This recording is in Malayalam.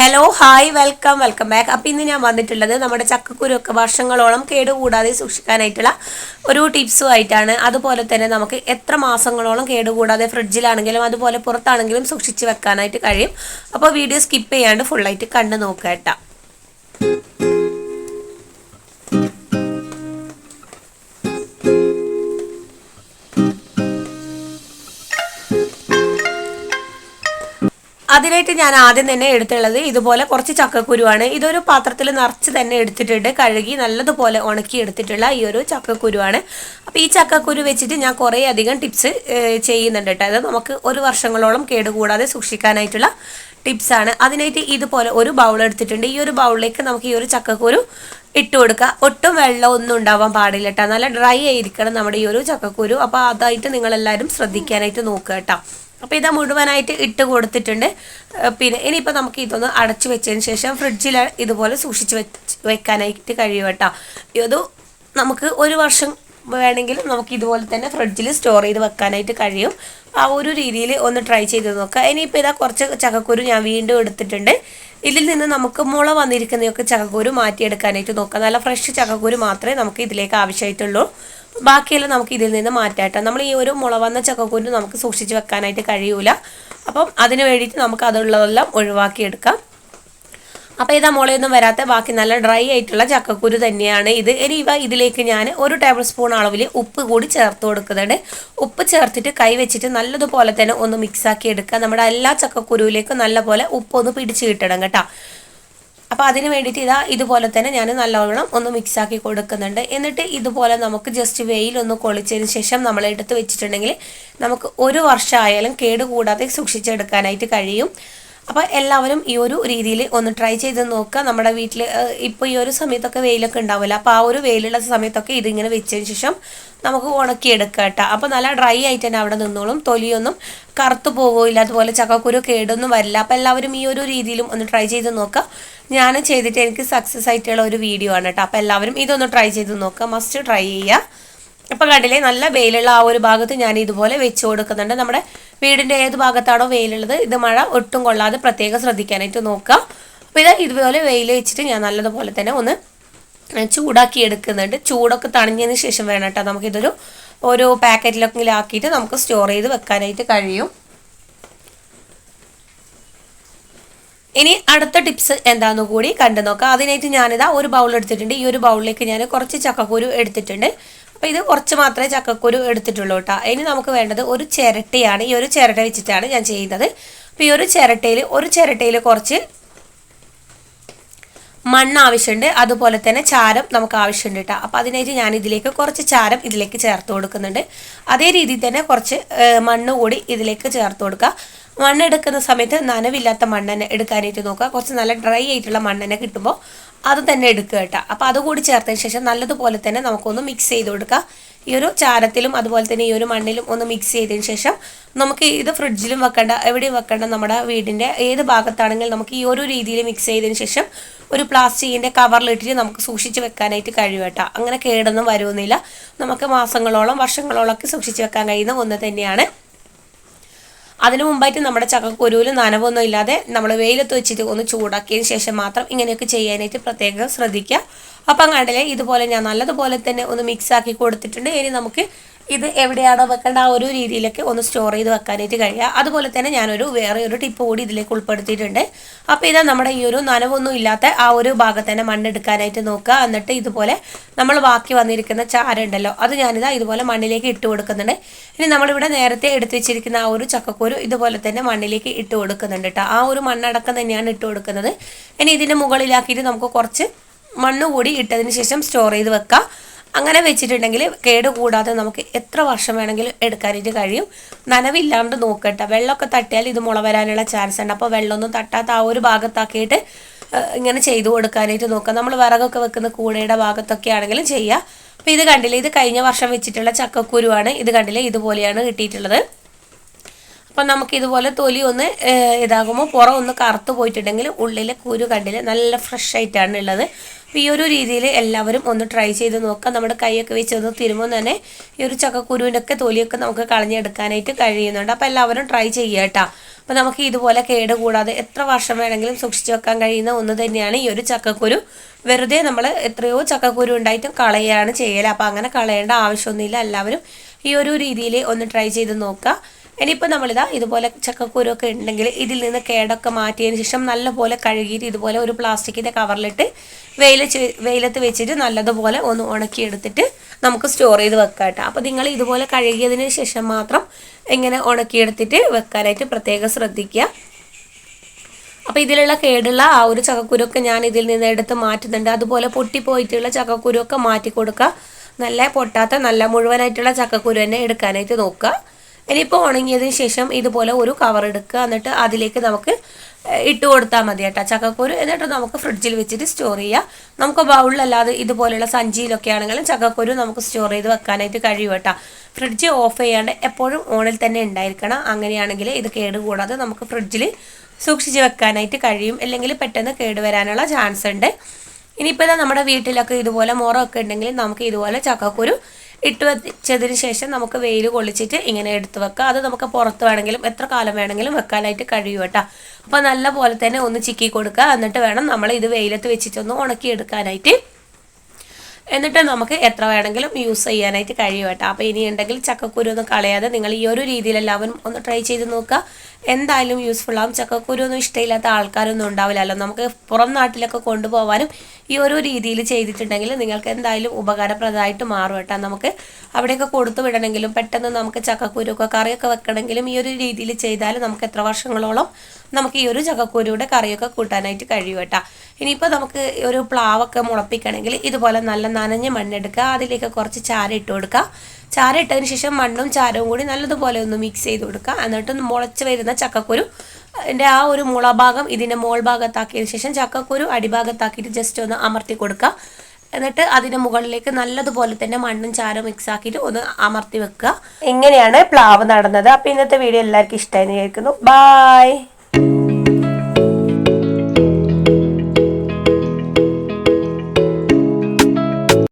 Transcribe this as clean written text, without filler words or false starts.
Hello hi welcome back. അപ്പോൾ ഇന്ന് ഞാൻ വന്നിട്ടുള്ളത് നമ്മുടെ ചക്കക്കുരുവൊക്കെ വർഷങ്ങളോളം കേടുകൂടാതെ സൂക്ഷിക്കാനായിട്ടുള്ള ഒരു ടിപ്സുമായിട്ടാണ്. അതുപോലെ തന്നെ നമുക്ക് എത്ര മാസങ്ങളോളം കേടുകൂടാതെ ഫ്രിഡ്ജിലാണെങ്കിലും അതുപോലെ പുറത്താണെങ്കിലും സൂക്ഷിച്ച് വെക്കാനായിട്ട് കഴിയും. അപ്പോൾ വീഡിയോ സ്കിപ്പ് ചെയ്യാണ്ട് ഫുള്ളായിട്ട് കണ്ടു നോക്കുക കേട്ടോ. അതിനായിട്ട് ഞാൻ ആദ്യം തന്നെ എടുത്തുള്ളത് ഇതുപോലെ കുറച്ച് ചക്കക്കുരുവാണ്. ഇതൊരു പാത്രത്തിൽ നിറച്ച് തന്നെ എടുത്തിട്ടുണ്ട്, കഴുകി നല്ലതുപോലെ ഉണക്കി എടുത്തിട്ടുള്ള ഈ ഒരു ചക്കക്കുരുവാണ്. അപ്പോൾ ഈ ചക്കക്കുരു വെച്ചിട്ട് ഞാൻ കുറേ അധികം ടിപ്സ് ചെയ്യുന്നുണ്ട് കേട്ടോ. അത് നമുക്ക് ഒരു വർഷങ്ങളോളം കേടുകൂടാതെ സൂക്ഷിക്കാനായിട്ടുള്ള ടിപ്സാണ്. അതിനായിട്ട് ഇതുപോലെ ഒരു ബൗൾ എടുത്തിട്ടുണ്ട്. ഈ ഒരു ബൗളിലേക്ക് നമുക്ക് ഈ ഒരു ചക്കക്കുരു ഇട്ട് കൊടുക്കുക. ഒട്ടും വെള്ളമൊന്നും ഉണ്ടാവാൻ പാടില്ല കേട്ടോ. നല്ല ഡ്രൈ ആയിരിക്കണം നമ്മുടെ ഈ ഒരു ചക്കക്കുരു. അപ്പോൾ അതായിട്ട് നിങ്ങളെല്ലാവരും ശ്രദ്ധിക്കാനായിട്ട് നോക്കുക കേട്ടോ. അപ്പോൾ ഇത് മുഴുവനായിട്ട് ഇട്ട് കൊടുത്തിട്ടുണ്ട്. പിന്നെ ഇനിയിപ്പോൾ നമുക്ക് ഇതൊന്ന് അടച്ചു വെച്ചതിന് ശേഷം ഫ്രിഡ്ജിൽ ഇതുപോലെ സൂക്ഷിച്ച് വെക്കാനായിട്ട് കഴിയും കേട്ടോ. ഇത് നമുക്ക് ഒരു വർഷം വേണമെങ്കിലും നമുക്ക് ഇതുപോലെ തന്നെ ഫ്രിഡ്ജിൽ സ്റ്റോർ ചെയ്ത് വെക്കാനായിട്ട് കഴിയും. ആ ഒരു രീതിയിൽ ഒന്ന് ട്രൈ ചെയ്ത് നോക്കുക. ഇനിയിപ്പോൾ ഇതാ കുറച്ച് ചക്കക്കുരു ഞാൻ വീണ്ടും എടുത്തിട്ടുണ്ട്. ഇതിൽ നിന്ന് നമുക്ക് മുള വന്നിരിക്കുന്നതൊക്കെ ചക്കക്കുരു മാറ്റിയെടുക്കാനായിട്ട് നോക്കുക. നല്ല ഫ്രഷ് ചക്കക്കുരു മാത്രമേ നമുക്ക് ഇതിലേക്ക് ആവശ്യമായിട്ടുള്ളൂ. ബാക്കിയെല്ലാം നമുക്ക് ഇതിൽ നിന്ന് മാറ്റാട്ടോ. നമ്മൾ ഈ ഒരു മുള വന്ന ചക്കക്കുരു നമുക്ക് സൂക്ഷിച്ച് വെക്കാനായിട്ട് കഴിയൂല. അപ്പം അതിന് വേണ്ടിയിട്ട് നമുക്ക് അതുള്ളതെല്ലാം ഒഴിവാക്കിയെടുക്കാം. അപ്പോൾ ഇതാ മുളയൊന്നും വരാത്ത ബാക്കി നല്ല ഡ്രൈ ആയിട്ടുള്ള ചക്കക്കുരു തന്നെയാണ് ഇത്. ഇനി ഇതിലേക്ക് ഞാൻ 1 ടേബിൾ സ്പൂൺ അളവിൽ ഉപ്പ് കൂടി ചേർത്ത് കൊടുക്കുന്നുണ്ട്. ഉപ്പ് ചേർത്തിട്ട് കൈ വെച്ചിട്ട് നല്ലതുപോലെ തന്നെ ഒന്ന് മിക്സാക്കി എടുക്കുക. നമ്മുടെ എല്ലാ ചക്കക്കുരുവിലേക്കും നല്ലപോലെ ഉപ്പൊന്ന് പിടിച്ച് കിട്ടണം കേട്ടോ. അപ്പോൾ അതിന് വേണ്ടിയിട്ട് ഇതുപോലെ തന്നെ ഞാൻ നല്ലവണ്ണം ഒന്ന് മിക്സാക്കി കൊടുക്കുന്നുണ്ട്. എന്നിട്ട് ഇതുപോലെ നമുക്ക് ജസ്റ്റ് വെയിലൊന്ന് കൊളിച്ചതിന് ശേഷം നമ്മൾ എടുത്ത് വെച്ചിട്ടുണ്ടെങ്കിൽ നമുക്ക് ഒരു വർഷമായാലും കേടുകൂടാതെ സൂക്ഷിച്ചെടുക്കാനായിട്ട് കഴിയും. അപ്പോൾ എല്ലാവരും ഈ ഒരു രീതിയിൽ ഒന്ന് ട്രൈ ചെയ്ത് നോക്കുക. നമ്മുടെ വീട്ടിൽ ഇപ്പോൾ ഈ ഒരു സമയത്തൊക്കെ വെയിലൊക്കെ ഉണ്ടാവില്ല. അപ്പോൾ ആ ഒരു വെയിലുള്ള സമയത്തൊക്കെ ഇതിങ്ങനെ വെച്ചതിന് ശേഷം നമുക്ക് ഉണക്കിയെടുക്കുക കേട്ടോ. അപ്പോൾ നല്ല ഡ്രൈ ആയിട്ട് തന്നെ അവിടെ നിന്നോളും, തൊലിയൊന്നും കറുത്തു പോകില്ല, അതുപോലെ ചക്കക്കുരു കേടൊന്നും വരില്ല. അപ്പോൾ എല്ലാവരും ഈ ഒരു രീതിയിലും ഒന്ന് ട്രൈ ചെയ്ത് നോക്കുക. ഞാൻ ചെയ്തിട്ട് എനിക്ക് സക്സസ് ആയിട്ടുള്ള ഒരു വീഡിയോ ആണ് കേട്ടോ. അപ്പോൾ എല്ലാവരും ഇതൊന്ന് ട്രൈ ചെയ്ത് നോക്കുക, മസ്റ്റ് ട്രൈ ചെയ്യുക. അപ്പോൾ കണ്ടില്ലേ, നല്ല വെയിലുള്ള ആ ഒരു ഭാഗത്ത് ഞാൻ ഇതുപോലെ വെച്ച് കൊടുക്കുന്നുണ്ട്. നമ്മുടെ വീടിൻ്റെ ഏത് ഭാഗത്താണോ വെയിലുള്ളത് ഇത് മഴ ഒട്ടും കൊള്ളാതെ പ്രത്യേകം ശ്രദ്ധിക്കാനായിട്ട് നോക്കുക. അപ്പോൾ ഇതുപോലെ വെയിൽ വെച്ചിട്ട് ഞാൻ നല്ലതുപോലെ തന്നെ ഒന്ന് ചൂടാക്കി എടുക്കുന്നുണ്ട്. ചൂടൊക്കെ തണിഞ്ഞതിന് ശേഷം വേണം കേട്ടോ നമുക്കിതൊരു ഒരു പാക്കറ്റിലൊക്കെ ആക്കിയിട്ട് നമുക്ക് സ്റ്റോർ ചെയ്ത് വെക്കാനായിട്ട് കഴിയും. ഇനി അടുത്ത ടിപ്സ് എന്താണെന്ന് കൂടി കണ്ടു നോക്കാം. അതിനായിട്ട് ഞാനിതാ ഒരു ബൗൾ എടുത്തിട്ടുണ്ട്. ഈ ഒരു ബൗളിലേക്ക് ഞാൻ കുറച്ച് ചക്കക്കുരു എടുത്തിട്ടുണ്ട്. അപ്പോൾ ഇത് കുറച്ച് മാത്രമേ ചക്കക്കുരു എടുത്തിട്ടുള്ളൂ കേട്ടോ. ഇനി നമുക്ക് വേണ്ടത് ഒരു ചിരട്ടയാണ്. ഈ ഒരു ചിരട്ട വെച്ചിട്ടാണ് ഞാൻ ചെയ്യുന്നത്. അപ്പോൾ ഈ ഒരു ചിരട്ടയിൽ കുറച്ച് മണ്ണ് ആവശ്യമുണ്ട്, അതുപോലെ തന്നെ ചാരം നമുക്ക് ആവശ്യമുണ്ട് കേട്ടോ. അപ്പോൾ അതിനായിട്ട് ഞാൻ ഇതിലേക്ക് കുറച്ച് ചാരം ഇതിലേക്ക് ചേർത്ത് കൊടുക്കുന്നുണ്ട്. അതേ രീതിയിൽ തന്നെ കുറച്ച് മണ്ണ് കൂടി ഇതിലേക്ക് ചേർത്ത് കൊടുക്കുക. മണ്ണ് എടുക്കുന്ന സമയത്ത് നനവില്ലാത്ത മണ്ണെണ്ണ എടുക്കാനായിട്ട് നോക്കുക. കുറച്ച് നല്ല ഡ്രൈ ആയിട്ടുള്ള മണ്ണെണ്ണ കിട്ടുമ്പോൾ അത് തന്നെ എടുക്കുക കേട്ടോ. അപ്പോൾ അതുകൂടി ചേർത്തതിന് ശേഷം നല്ലതുപോലെ തന്നെ നമുക്കൊന്ന് മിക്സ് ചെയ്ത് കൊടുക്കുക. ഈ ഒരു ചാരത്തിലും അതുപോലെ തന്നെ ഈ ഒരു മണ്ണിലും ഒന്ന് മിക്സ് ചെയ്തതിന് ശേഷം നമുക്ക് ഇത് ഫ്രിഡ്ജിലും വെക്കേണ്ട, എവിടെയും വെക്കേണ്ട, നമ്മുടെ വീടിൻ്റെ ഏത് ഭാഗത്താണെങ്കിലും നമുക്ക് ഈ ഒരു രീതിയിൽ മിക്സ് ചെയ്തതിന് ശേഷം ഒരു പ്ലാസ്റ്റിക്കിൻ്റെ കവറിലിട്ടിട്ട് നമുക്ക് സൂക്ഷിച്ച് വെക്കാനായിട്ട് കഴിയും കേട്ടോ. അങ്ങനെ കേടൊന്നും വരുന്നില്ല. നമുക്ക് മാസങ്ങളോളം വർഷങ്ങളോളം ഒക്കെ സൂക്ഷിച്ച് വെക്കാൻ കഴിയുന്ന ഒന്ന് തന്നെയാണ്. അതിനു മുമ്പായിട്ട് നമ്മുടെ ചക്കക്കുരുവിൽ നനവൊന്നും ഇല്ലാതെ നമ്മൾ വെയിലത്ത് വെച്ചിട്ട് ഒന്ന് ചൂടാക്കിയതിന് ശേഷം മാത്രം ഇങ്ങനെയൊക്കെ ചെയ്യാനായിട്ട് പ്രത്യേകം ശ്രദ്ധിക്കുക. അപ്പം കണ്ടില്ലേ, ഇതുപോലെ ഞാൻ നല്ലതുപോലെ തന്നെ ഒന്ന് മിക്സാക്കി കൊടുത്തിട്ടുണ്ട്. ഇനി നമുക്ക് ഇത് എവിടെയാണോ വെക്കേണ്ട ആ ഒരു രീതിയിലൊക്കെ ഒന്ന് സ്റ്റോർ ചെയ്ത് വെക്കാനായിട്ട് കഴിയുക. അതുപോലെ തന്നെ ഞാനൊരു വേറെ ഒരു ടിപ്പ് കൂടി ഇതിലേക്ക് ഉൾപ്പെടുത്തിയിട്ടുണ്ട്. അപ്പോൾ ഇത് നമ്മുടെ ഈ ഒരു നനവൊന്നും ഇല്ലാത്ത ആ ഒരു ഭാഗത്ത് തന്നെ മണ്ണെടുക്കാനായിട്ട് നോക്കുക. എന്നിട്ട് ഇതുപോലെ നമ്മൾ ബാക്കി വന്നിരിക്കുന്ന ചാരുണ്ടല്ലോ അത് ഞാനിതാ ഇതുപോലെ മണ്ണിലേക്ക് ഇട്ട് കൊടുക്കുന്നുണ്ട്. ഇനി നമ്മളിവിടെ നേരത്തെ എടുത്ത് വെച്ചിരിക്കുന്ന ആ ഒരു ചക്കക്കുരു ഇതുപോലെ തന്നെ മണ്ണിലേക്ക് ഇട്ട് കൊടുക്കുന്നുണ്ട് കേട്ടോ. ആ ഒരു മണ്ണടക്കം തന്നെയാണ് ഇട്ട് കൊടുക്കുന്നത്. ഇനി ഇതിൻ്റെ മുകളിലാക്കിയിട്ട് നമുക്ക് കുറച്ച് മണ്ണ് കൂടി ഇട്ടതിന് ശേഷം സ്റ്റോർ ചെയ്ത് വെക്കാം. അങ്ങനെ വെച്ചിട്ടുണ്ടെങ്കിൽ കേടുകൂടാതെ നമുക്ക് എത്ര വർഷം വേണമെങ്കിലും എടുക്കാനായിട്ട് കഴിയും. നനവില്ലാണ്ട് നോക്കട്ടെ. വെള്ളമൊക്കെ തട്ടിയാൽ ഇത് മുള വരാനുള്ള ചാൻസ് ഉണ്ട്. അപ്പോൾ വെള്ളമൊന്നും തട്ടാത്ത ആ ഒരു ഭാഗത്താക്കിയിട്ട് ഇങ്ങനെ ചെയ്തു കൊടുക്കാനായിട്ട് നോക്കാം. നമ്മൾ വിറകൊക്കെ വെക്കുന്ന കൂടയുടെ ഭാഗത്തൊക്കെ ആണെങ്കിലും ചെയ്യുക. അപ്പോൾ ഇത് കണ്ടില്ലേ, ഇത് കഴിഞ്ഞ വർഷം വെച്ചിട്ടുള്ള ചക്കക്കുരുവാണ്. ഇത് കണ്ടില്ലേ, ഇതുപോലെയാണ് കിട്ടിയിട്ടുള്ളത്. അപ്പം നമുക്ക് ഇതുപോലെ തൊലി ഒന്ന് ഇതാകുമ്പോൾ പുറം ഒന്ന് കറുത്ത് പോയിട്ടുണ്ടെങ്കിൽ ഉള്ളിലെ കുരു കണ്ടില്ല നല്ല ഫ്രഷ് ആയിട്ടാണ് ഉള്ളത്. അപ്പോൾ ഈ ഒരു രീതിയിൽ എല്ലാവരും ഒന്ന് ട്രൈ ചെയ്ത് നോക്കാം. നമ്മുടെ കൈയൊക്കെ വെച്ച് ഒന്ന് തിരുമ്പോൾ തന്നെ ഈ ഒരു ചക്കക്കുരുവിനൊക്കെ തൊലിയൊക്കെ നമുക്ക് കളഞ്ഞെടുക്കാനായിട്ട് കഴിയുന്നുണ്ട്. അപ്പോൾ എല്ലാവരും ട്രൈ ചെയ്യുക കേട്ടോ. അപ്പോൾ നമുക്ക് ഇതുപോലെ കേട് കൂടാതെ എത്ര വർഷം വേണമെങ്കിലും സൂക്ഷിച്ച് വെക്കാൻ കഴിയുന്ന ഒന്ന് തന്നെയാണ് ഈ ഒരു ചക്കക്കുരു. വെറുതെ നമ്മൾ എത്രയോ ചക്കക്കുരു ഉണ്ടായിട്ടും കളയാണ് ചെയ്യൽ. അപ്പോൾ അങ്ങനെ കളയേണ്ട ആവശ്യമൊന്നുമില്ല. എല്ലാവരും ഈ ഒരു രീതിയിൽ ഒന്ന് ട്രൈ ചെയ്ത് നോക്കുക. ഇനിയിപ്പോൾ നമ്മളിതാ ഇതുപോലെ ചക്കക്കുരുവൊക്കെ ഉണ്ടെങ്കിൽ ഇതിൽ നിന്ന് കേടൊക്കെ മാറ്റിയതിന് ശേഷം നല്ലപോലെ കഴുകിയിട്ട് ഇതുപോലെ ഒരു പ്ലാസ്റ്റിക്കിൻ്റെ കവറിലിട്ട് വെയിലത്ത് വെച്ചിട്ട് നല്ലതുപോലെ ഒന്ന് ഉണക്കിയെടുത്തിട്ട് നമുക്ക് സ്റ്റോർ ചെയ്ത് വെക്കാം കേട്ടോ. അപ്പോൾ നിങ്ങൾ ഇതുപോലെ കഴുകിയതിന് ശേഷം മാത്രം ഇങ്ങനെ ഉണക്കിയെടുത്തിട്ട് വെക്കാനായിട്ട് പ്രത്യേകം ശ്രദ്ധിക്കുക. അപ്പോൾ ഇതിലുള്ള കേടുള്ള ആ ഒരു ചക്കക്കുരുവൊക്കെ ഞാൻ ഇതിൽ നിന്ന് എടുത്ത് മാറ്റുന്നുണ്ട്. അതുപോലെ പൊട്ടിപ്പോയിട്ടുള്ള ചക്കക്കുരുവൊക്കെ മാറ്റി കൊടുക്കുക. നല്ല പൊട്ടാത്ത നല്ല മുഴുവനായിട്ടുള്ള ചക്കക്കുരു തന്നെ എടുക്കാനായിട്ട് നോക്കുക. ഇനിയിപ്പോൾ ഉണങ്ങിയതിന് ശേഷം ഇതുപോലെ ഒരു കവർ എടുക്കുക. എന്നിട്ട് അതിലേക്ക് നമുക്ക് ഇട്ട് കൊടുത്താൽ മതി കേട്ടോ ചക്കക്കുരു. എന്നിട്ട് നമുക്ക് ഫ്രിഡ്ജിൽ വെച്ചിട്ട് സ്റ്റോർ ചെയ്യാം. നമുക്ക് ബൗളിലല്ലാതെ ഇതുപോലെയുള്ള സഞ്ചിയിലൊക്കെ ആണെങ്കിലും ചക്കക്കുരു നമുക്ക് സ്റ്റോർ ചെയ്ത് വെക്കാനായിട്ട് കഴിയും കേട്ടോ. ഫ്രിഡ്ജ് ഓഫ് ചെയ്യാണ്ട് എപ്പോഴും ഓണിൽ തന്നെ ഉണ്ടായിരിക്കണം. അങ്ങനെയാണെങ്കിൽ ഇത് കേട് കൂടാതെ നമുക്ക് ഫ്രിഡ്ജിൽ സൂക്ഷിച്ച് വെക്കാനായിട്ട് കഴിയും. അല്ലെങ്കിൽ പെട്ടെന്ന് കേട് വരാനുള്ള ചാൻസ് ഉണ്ട്. ഇനിയിപ്പോൾ നമ്മുടെ വീട്ടിലൊക്കെ ഇതുപോലെ മുറമൊക്കെ ഉണ്ടെങ്കിൽ നമുക്ക് ഇതുപോലെ ചക്കക്കുരു ഇട്ട് വെച്ചതിന് ശേഷം നമുക്ക് വെയിൽ കൊള്ളിച്ചിട്ട് ഇങ്ങനെ എടുത്ത് വെക്കാം. അത് നമുക്ക് പുറത്ത് വേണമെങ്കിലും എത്ര കാലം വേണമെങ്കിലും വെക്കാനായിട്ട് കഴിയും കേട്ടോ. അപ്പോൾ നല്ല പോലെ തന്നെ ഒന്ന് ചിക്കി കൊടുക്കുക. എന്നിട്ട് വേണം നമ്മൾ ഇത് വെയിലത്ത് വെച്ചിട്ടൊന്ന് ഉണക്കിയെടുക്കാനായിട്ട്. എന്നിട്ട് നമുക്ക് എത്ര വേണമെങ്കിലും യൂസ് ചെയ്യാനായിട്ട് കഴിയും കേട്ടോ. അപ്പോൾ ഇനി ഉണ്ടെങ്കിൽ ചക്കക്കുരു ഒന്നും കളയാതെ നിങ്ങൾ ഈ ഒരു രീതിയിൽ എല്ലാവരും ഒന്ന് ട്രൈ ചെയ്ത് നോക്കുക. എന്തായാലും യൂസ്ഫുൾ ആവും. ചക്കക്കുരു ഒന്നും ഇഷ്ടമില്ലാത്ത ആൾക്കാരൊന്നും ഉണ്ടാവില്ലല്ലോ. നമുക്ക് പുറം നാട്ടിലൊക്കെ കൊണ്ടുപോകാനും ഈ ഒരു രീതിയിൽ ചെയ്തിട്ടുണ്ടെങ്കിൽ നിങ്ങൾക്ക് എന്തായാലും ഉപകാരപ്രദമായിട്ട് മാറും കേട്ടോ. നമുക്ക് അവിടെയൊക്കെ കൊടുത്തു വിടണമെങ്കിലും പെട്ടെന്ന് നമുക്ക് ചക്കക്കുരുക്കെ കറിയൊക്കെ വെക്കണമെങ്കിലും ഈ ഒരു രീതിയിൽ ചെയ്താൽ നമുക്ക് എത്ര വർഷങ്ങളോളം നമുക്ക് ഈ ഒരു ചക്കക്കുരുയുടെ കറിയൊക്കെ കൂട്ടാനായിട്ട് കഴിയും കേട്ടോ. ഇനിയിപ്പോൾ നമുക്ക് ഒരു പ്ലാവൊക്കെ മുളപ്പിക്കണമെങ്കിൽ ഇതുപോലെ നല്ല നനഞ്ഞ മണ്ണെടുക്കുക. അതിലേക്ക് കുറച്ച് ചാര ഇട്ട് കൊടുക്കുക. ചാര ഇട്ടതിന് ശേഷം മണ്ണും ചാരവും കൂടി നല്ലതുപോലെ ഒന്ന് മിക്സ് ചെയ്ത് കൊടുക്കുക. എന്നിട്ട് മുളച്ച് വരുന്ന ചക്കക്കുരു എൻ്റെ ആ ഒരു മുളഭാഗം ഇതിൻ്റെ മോൾ ഭാഗത്താക്കിയതിന് ശേഷം ചക്കക്കുരു അടിഭാഗത്താക്കിയിട്ട് ജസ്റ്റ് ഒന്ന് അമർത്തി കൊടുക്കുക. എന്നിട്ട് അതിൻ്റെ മുകളിലേക്ക് നല്ലതുപോലെ തന്നെ മണ്ണും ചാരവും മിക്സ് ആക്കിയിട്ട് ഒന്ന് അമർത്തി വെക്കുക. ഇങ്ങനെയാണ് പ്ലാവ് നടന്നത്. അപ്പോൾ ഇന്നത്തെ വീഡിയോ എല്ലാവർക്കും ഇഷ്ടമായി വിചാരിക്കുന്നു. ബൈ.